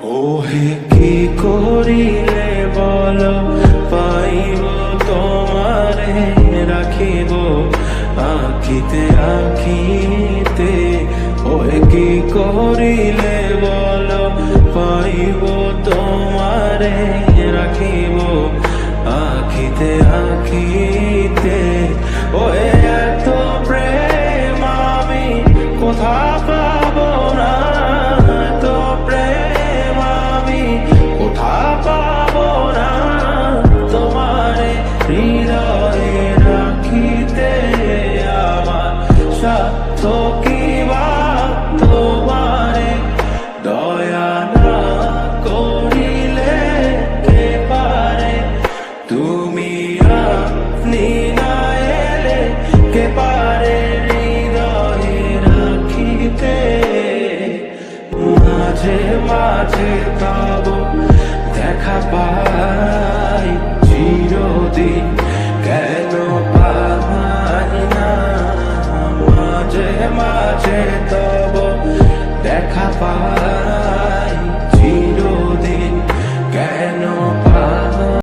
ওহে কি করিলে বল পাইব তোমারে রাখিব আখিতে আখিতে। ওহে কি করিলে বল পাইব তোমারে রাখিব আখিতে আখিতে। ওহে এত প্রেম আমি কোথা পাব না, এত প্রেম আমি কোথা পাব না। তোমারে হৃদয়ে রাখিতে আমার সাধ্য কি বা তোমারে দয়া না করিলে কে পারে। তুমি আপনি না এলে কে পারে হৃদয়ে রাখিতে। মাঝে মাঝে তব দেখা পাই